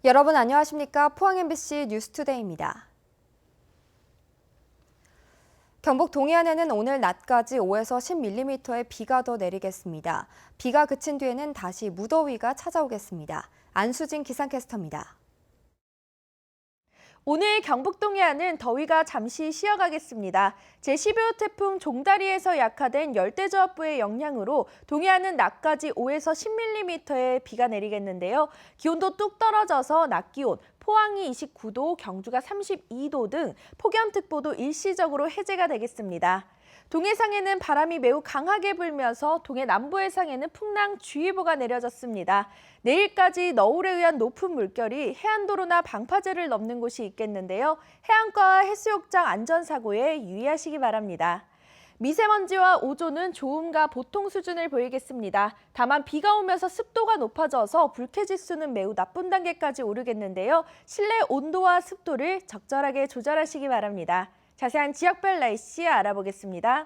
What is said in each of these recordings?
여러분 안녕하십니까? 포항 MBC 뉴스투데이입니다. 경북 동해안에는 오늘 낮까지 5에서 10mm의 비가 더 내리겠습니다. 비가 그친 뒤에는 다시 무더위가 찾아오겠습니다. 안수진 기상캐스터입니다. 오늘 경북 동해안은 더위가 잠시 쉬어가겠습니다. 제12호 태풍 종다리에서 약화된 열대저압부의 영향으로 동해안은 낮까지 5에서 10mm의 비가 내리겠는데요. 기온도 뚝 떨어져서 낮 기온, 포항이 29도, 경주가 32도 등 폭염특보도 일시적으로 해제가 되겠습니다. 동해상에는 바람이 매우 강하게 불면서 동해 남부 해상에는 풍랑주의보가 내려졌습니다. 내일까지 너울에 의한 높은 물결이 해안도로나 방파제를 넘는 곳이 있겠는데요. 해안가와 해수욕장 안전사고에 유의하시기 바랍니다. 미세먼지와 오존은 좋음과 보통 수준을 보이겠습니다. 다만 비가 오면서 습도가 높아져서 불쾌지수는 매우 나쁜 단계까지 오르겠는데요. 실내 온도와 습도를 적절하게 조절하시기 바랍니다. 자세한 지역별 날씨 알아보겠습니다.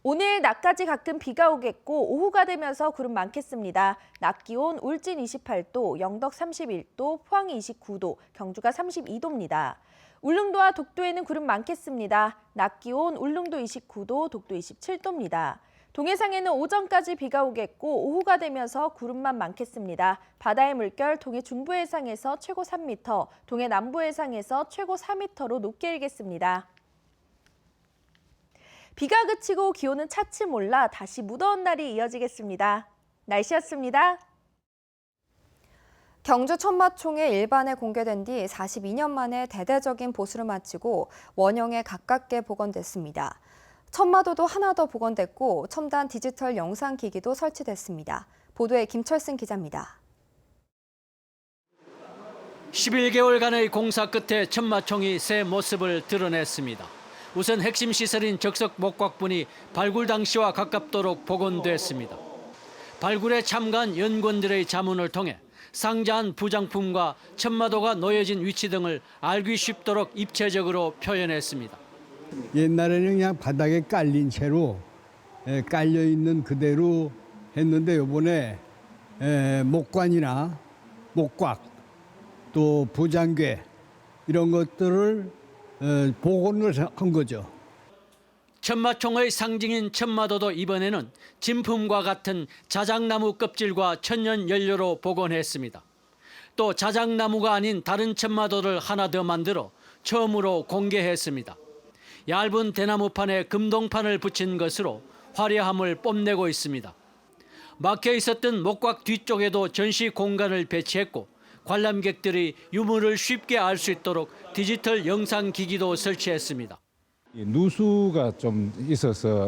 오늘 낮까지 가끔 비가 오겠고 오후가 되면서 구름 많겠습니다. 낮 기온 울진 28도, 영덕 31도, 포항이 29도, 경주가 32도입니다. 울릉도와 독도에는 구름 많겠습니다. 낮 기온 울릉도 29도, 독도 27도입니다. 동해상에는 오전까지 비가 오겠고 오후가 되면서 구름만 많겠습니다. 바다의 물결 동해 중부 해상에서 최고 3m, 동해 남부 해상에서 최고 4m로 높게 일겠습니다. 비가 그치고 기온은 차츰 올라 다시 무더운 날이 이어지겠습니다. 날씨였습니다. 경주 천마총이 일반에 공개된 뒤 42년 만에 대대적인 보수를 마치고 원형에 가깝게 복원됐습니다. 천마도도 하나 더 복원됐고 첨단 디지털 영상기기도 설치됐습니다. 보도에 김철승 기자입니다. 11개월간의 공사 끝에 천마총이 새 모습을 드러냈습니다. 우선 핵심 시설인 적석 목곽분이 발굴 당시와 가깝도록 복원됐습니다. 발굴에 참가한 연구원들의 자문을 통해 상자한 부장품과 천마도가 놓여진 위치 등을 알기 쉽도록 입체적으로 표현했습니다. 옛날에는 그냥 바닥에 깔린 채로 깔려 있는 그대로 했는데 이번에 목관이나 목곽 또 부장괴 이런 것들을 복원을 한 거죠. 천마총의 상징인 천마도도 이번에는 진품과 같은 자작나무 껍질과 천연 연료로 복원했습니다. 또 자작나무가 아닌 다른 천마도를 하나 더 만들어 처음으로 공개했습니다. 얇은 대나무판에 금동판을 붙인 것으로 화려함을 뽐내고 있습니다. 막혀 있었던 목곽 뒤쪽에도 전시 공간을 배치했고 관람객들이 유물을 쉽게 알 수 있도록 디지털 영상 기기도 설치했습니다. 누수가 좀 있어서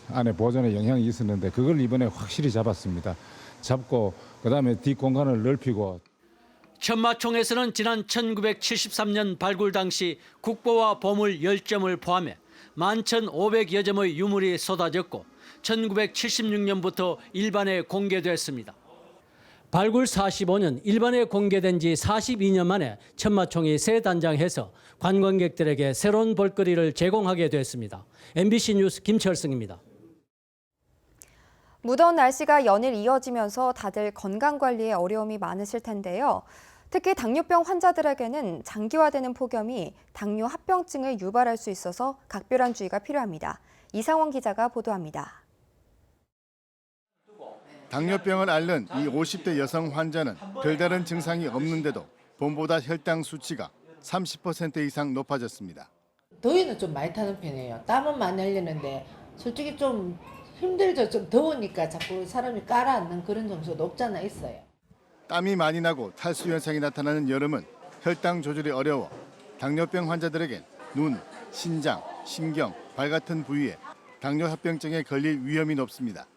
안에 보존에 영향이 있었는데 그걸 이번에 확실히 잡았습니다. 잡고 그다음에 뒷공간을 넓히고. 천마총에서는 지난 1973년 발굴 당시 국보와 보물 10점을 포함해 11,500여 점의 유물이 쏟아졌고 1976년부터 일반에 공개됐습니다. 발굴 45년, 일반에 공개된 지 42년 만에 천마총이 새 단장해서 관광객들에게 새로운 볼거리를 제공하게 됐습니다. MBC 뉴스 김철승입니다. 무더운 날씨가 연일 이어지면서 다들 건강관리에 어려움이 많으실 텐데요. 특히 당뇨병 환자들에게는 장기화되는 폭염이 당뇨 합병증을 유발할 수 있어서 각별한 주의가 필요합니다. 이상원 기자가 보도합니다. 당뇨병을 앓는 이 50대 여성 환자는 별다른 증상이 없는데도 봄보다 혈당 수치가 30% 이상 높아졌습니다. 더위는 좀 많이 타는 편이에요. 땀은 많이 흘리는데 솔직히 좀 힘들죠. 좀 더우니까 자꾸 사람이 깔아앉는 그런 정서도 없잖아 있어요. 땀이 많이 나고 탈수 현상이 나타나는 여름은 혈당 조절이 어려워 당뇨병 환자들에겐 눈, 신장, 신경, 발 같은 부위에 당뇨 합병증에 걸릴 위험이 높습니다.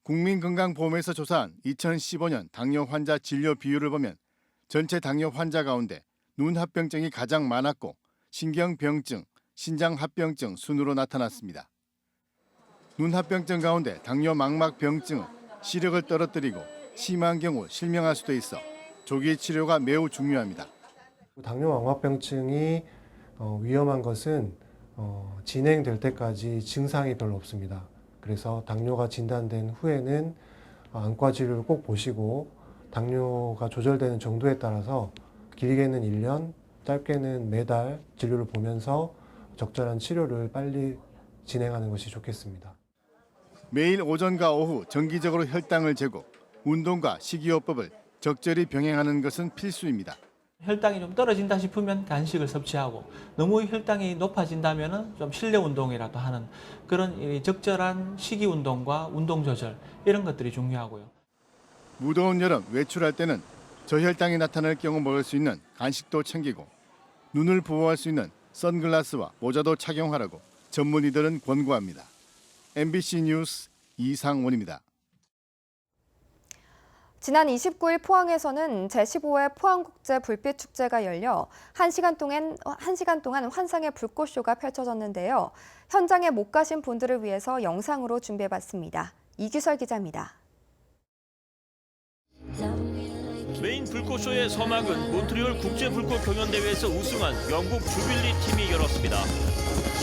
국민건강보험에서 조사한 2015년 당뇨 환자 진료 비율을 보면 전체 당뇨 환자 가운데 눈 합병증이 가장 많았고 신경병증, 신장합병증 순으로 나타났습니다. 눈 합병증 가운데 당뇨 망막병증은 시력을 떨어뜨리고 심한 경우 실명할 수도 있어 조기 치료가 매우 중요합니다. 당뇨 망막병증이 위험한 것은 진행될 때까지 증상이 별로 없습니다. 그래서 당뇨가 진단된 후에는 안과 진료를 꼭 보시고 당뇨가 조절되는 정도에 따라서 길게는 1년, 짧게는 매달 진료를 보면서 적절한 치료를 빨리 진행하는 것이 좋겠습니다. 매일 오전과 오후 정기적으로 혈당을 재고 운동과 식이요법을 적절히 병행하는 것은 필수입니다. 혈당이 좀 떨어진다 싶으면 간식을 섭취하고 너무 혈당이 높아진다면 좀 실내 운동이라도 하는 그런 적절한 식이 운동과 운동 조절 이런 것들이 중요하고요. 무더운 여름 외출할 때는 저혈당이 나타날 경우 먹을 수 있는 간식도 챙기고 눈을 보호할 수 있는 선글라스와 모자도 착용하라고 전문의들은 권고합니다. MBC 뉴스 이상원입니다. 지난 29일 포항에서는 제15회 포항국제 불빛축제가 열려 1시간 동안 환상의 불꽃쇼가 펼쳐졌는데요. 현장에 못 가신 분들을 위해서 영상으로 준비해봤습니다. 이규설 기자입니다. 메인 불꽃쇼의 서막은 몬트리올 국제불꽃 경연대회에서 우승한 영국 주빌리 팀이 열었습니다.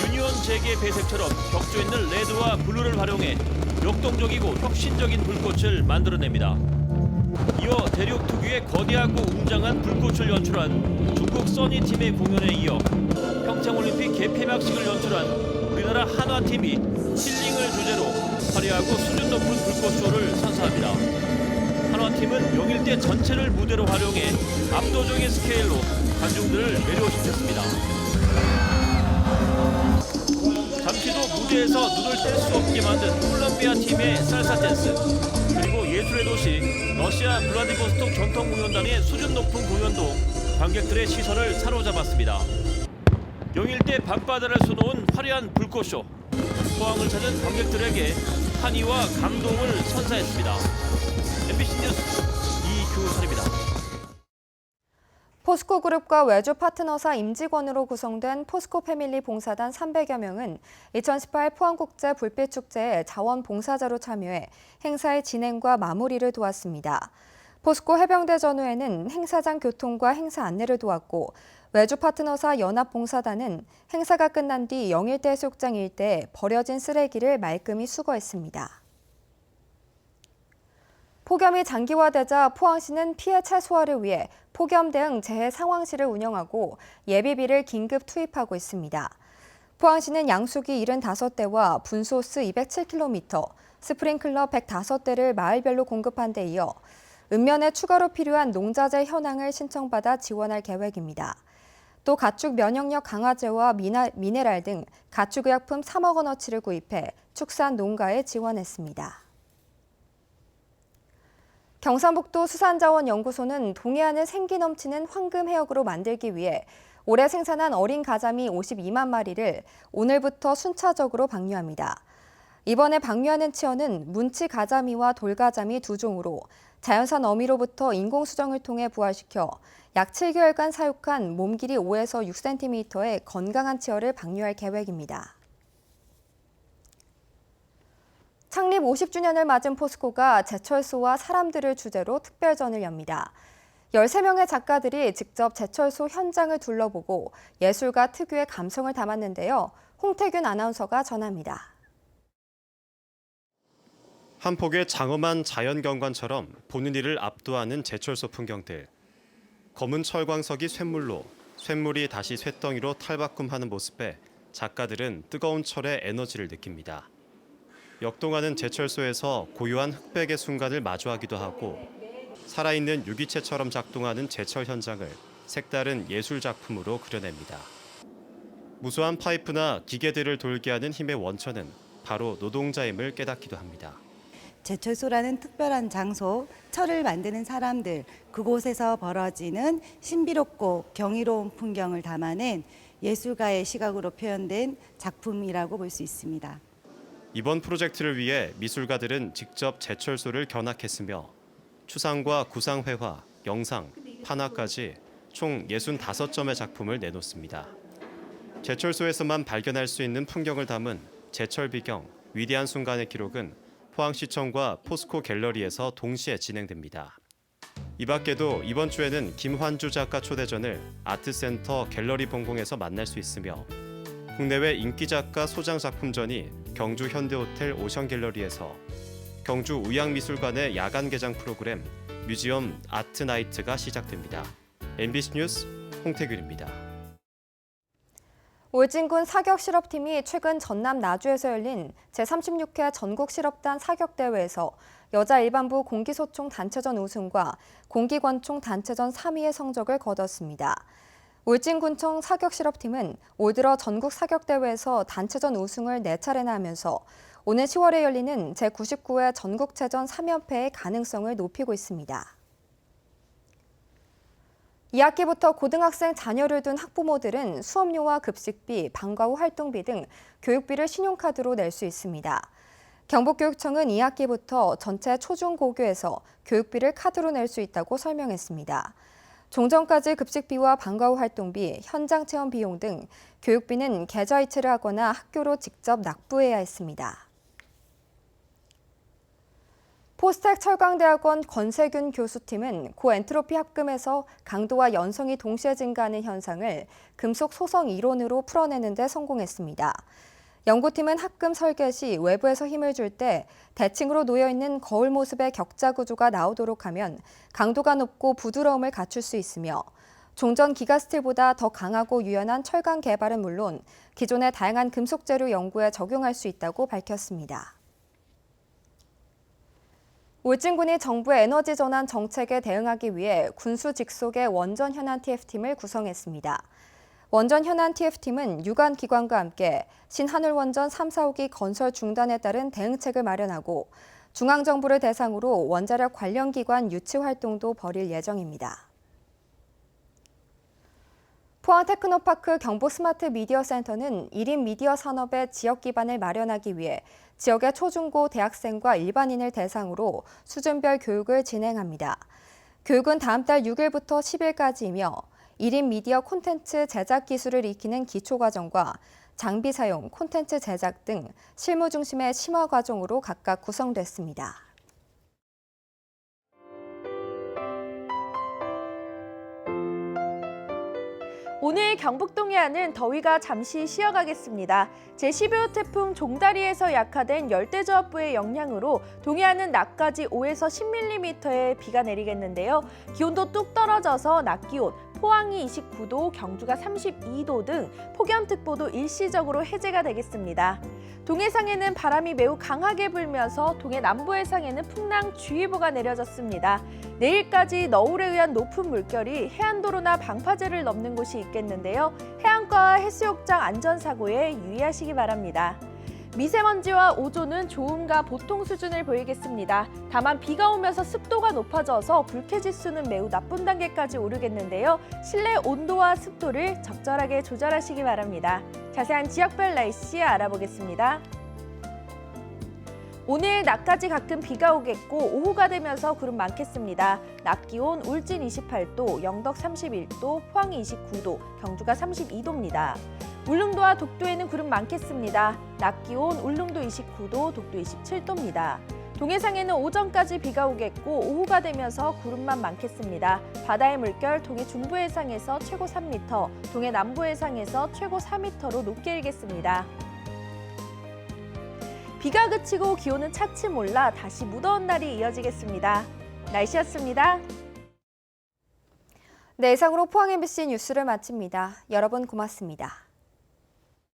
유니온 재계 배색처럼 격조 있는 레드와 블루를 활용해 역동적이고 혁신적인 불꽃을 만들어냅니다. 이어 대륙 특유의 거대하고 웅장한 불꽃을 연출한 중국 써니팀의 공연에 이어 평창올림픽 개폐막식을 연출한 우리나라 한화팀이 힐링을 주제로 화려하고 수준 높은 불꽃쇼를 선사합니다. 한화팀은 영일대 전체를 무대로 활용해 압도적인 스케일로 관중들을 매료시켰습니다. 잠시도 무대에서 눈을 뗄 수 없게 만든 콜롬비아 팀의 살사 댄스, 그리고 예술의 도시 러시아 블라디보스톡 전통공연단의 수준 높은 공연도 관객들의 시선을 사로잡았습니다. 영일대 밤바다를 수놓은 화려한 불꽃쇼, 포항을 찾은 관객들에게 환희와 감동을 선사했습니다. MBC 뉴스 이규선입니다. 포스코그룹과 외주 파트너사 임직원으로 구성된 포스코 패밀리 봉사단 300여 명은 2018 포항국제 불빛축제에 자원봉사자로 참여해 행사의 진행과 마무리를 도왔습니다. 포스코 해병대 전후에는 행사장 교통과 행사 안내를 도왔고, 외주 파트너사 연합봉사단은 행사가 끝난 뒤 영일대 해수욕장 일대에 버려진 쓰레기를 말끔히 수거했습니다. 폭염이 장기화되자 포항시는 피해 최소화를 위해 폭염 대응 재해 상황실을 운영하고 예비비를 긴급 투입하고 있습니다. 포항시는 양수기 75대와 분소스 207km, 스프링클러 105대를 마을별로 공급한 데 이어 읍면에 추가로 필요한 농자재 현황을 신청받아 지원할 계획입니다. 또 가축 면역력 강화제와 미네랄 등 가축의약품 3억 원어치를 구입해 축산 농가에 지원했습니다. 경상북도 수산자원연구소는 동해안을 생기 넘치는 황금 해역으로 만들기 위해 올해 생산한 어린 가자미 52만 마리를 오늘부터 순차적으로 방류합니다. 이번에 방류하는 치어는 문치 가자미와 돌가자미 두 종으로 자연산 어미로부터 인공수정을 통해 부화시켜 약 7개월간 사육한 몸 길이 5에서 6cm의 건강한 치어를 방류할 계획입니다. 창립 50주년을 맞은 포스코가 제철소와 사람들을 주제로 특별전을 엽니다. 13명의 작가들이 직접 제철소 현장을 둘러보고 예술가 특유의 감성을 담았는데요. 홍태균 아나운서가 전합니다. 한 폭의 장엄한 자연경관처럼 보는 이를 압도하는 제철소 풍경들. 검은 철광석이 쇳물로, 쇳물이 다시 쇳덩이로 탈바꿈하는 모습에 작가들은 뜨거운 철의 에너지를 느낍니다. 역동하는 제철소에서 고요한 흑백의 순간을 마주하기도 하고 살아있는 유기체처럼 작동하는 제철 현장을 색다른 예술 작품으로 그려냅니다. 무수한 파이프나 기계들을 돌게 하는 힘의 원천은 바로 노동자임을 깨닫기도 합니다. 제철소라는 특별한 장소, 철을 만드는 사람들, 그곳에서 벌어지는 신비롭고 경이로운 풍경을 담아낸 예술가의 시각으로 표현된 작품이라고 볼 수 있습니다. 이번 프로젝트를 위해 미술가들은 직접 제철소를 견학했으며 추상과 구상회화, 영상, 판화까지 총 65점의 작품을 내놓습니다. 제철소에서만 발견할 수 있는 풍경을 담은 제철 비경, 위대한 순간의 기록은 포항시청과 포스코 갤러리에서 동시에 진행됩니다. 이 밖에도 이번 주에는 김환주 작가 초대전을 아트센터 갤러리 봉공에서 만날 수 있으며 국내외 인기 작가 소장 작품전이 경주 현대호텔 오션갤러리에서 경주 의학미술관의 야간 개장 프로그램 뮤지엄 아트나이트가 시작됩니다. MBC 뉴스 홍태균입니다. 울진군 사격실업팀이 최근 전남 나주에서 열린 제36회 전국실업단 사격대회에서 여자 일반부 공기소총 단체전 우승과 공기권총 단체전 3위의 성적을 거뒀습니다. 울진군청 사격실업팀은 올 들어 전국 사격대회에서 단체전 우승을 4차례나 하면서 오는 10월에 열리는 제99회 전국체전 3연패의 가능성을 높이고 있습니다. 2학기부터 고등학생 자녀를 둔 학부모들은 수업료와 급식비, 방과 후 활동비 등 교육비를 신용카드로 낼 수 있습니다. 경북교육청은 2학기부터 전체 초중고교에서 교육비를 카드로 낼 수 있다고 설명했습니다. 종전까지 급식비와 방과 후 활동비, 현장 체험 비용 등 교육비는 계좌이체를 하거나 학교로 직접 납부해야 했습니다. 포스텍 철강대학원 권세균 교수팀은 고엔트로피 합금에서 강도와 연성이 동시에 증가하는 현상을 금속 소성 이론으로 풀어내는 데 성공했습니다. 연구팀은 합금 설계 시 외부에서 힘을 줄 때 대칭으로 놓여있는 거울 모습의 격자 구조가 나오도록 하면 강도가 높고 부드러움을 갖출 수 있으며 종전 기가스틸보다 더 강하고 유연한 철강 개발은 물론 기존의 다양한 금속 재료 연구에 적용할 수 있다고 밝혔습니다. 울진군이 정부의 에너지 전환 정책에 대응하기 위해 군수 직속의 원전 현안 TF팀을 구성했습니다. 원전 현안 TF팀은 유관 기관과 함께 신한울원전 3, 4호기 건설 중단에 따른 대응책을 마련하고 중앙정부를 대상으로 원자력 관련 기관 유치 활동도 벌일 예정입니다. 포항 테크노파크 경북 스마트 미디어 센터는 1인 미디어 산업의 지역 기반을 마련하기 위해 지역의 초중고 대학생과 일반인을 대상으로 수준별 교육을 진행합니다. 교육은 다음 달 6일부터 10일까지이며 1인 미디어 콘텐츠 제작 기술을 익히는 기초과정과 장비 사용, 콘텐츠 제작 등 실무 중심의 심화 과정으로 각각 구성됐습니다. 오늘 경북 동해안은 더위가 잠시 쉬어가겠습니다. 제12호 태풍 종다리에서 약화된 열대저압부의 영향으로 동해안은 낮까지 5에서 10mm의 비가 내리겠는데요. 기온도 뚝 떨어져서 낮 기온, 포항이 29도, 경주가 32도 등 폭염특보도 일시적으로 해제가 되겠습니다. 동해상에는 바람이 매우 강하게 불면서 동해 남부 해상에는 풍랑주의보가 내려졌습니다. 내일까지 너울에 의한 높은 물결이 해안도로나 방파제를 넘는 곳이 있겠는데요. 해안가와 해수욕장 안전사고에 유의하시기 바랍니다. 미세먼지와 오존은 좋음과 보통 수준을 보이겠습니다. 다만 비가 오면서 습도가 높아져서 불쾌지수는 매우 나쁜 단계까지 오르겠는데요. 실내 온도와 습도를 적절하게 조절하시기 바랍니다. 자세한 지역별 날씨 알아보겠습니다. 오늘 낮까지 가끔 비가 오겠고 오후가 되면서 구름 많겠습니다. 낮 기온 울진 28도, 영덕 31도, 포항이 29도, 경주가 32도입니다. 울릉도와 독도에는 구름 많겠습니다. 낮 기온 울릉도 29도, 독도 27도입니다. 동해상에는 오전까지 비가 오겠고 오후가 되면서 구름만 많겠습니다. 바다의 물결 동해 중부 해상에서 최고 3m, 동해 남부 해상에서 최고 4m로 높게 일겠습니다. 비가 그치고 기온은 차츰 올라 다시 무더운 날이 이어지겠습니다. 날씨였습니다. 네, 이상으로 포항 MBC 뉴스를 마칩니다. 여러분 고맙습니다.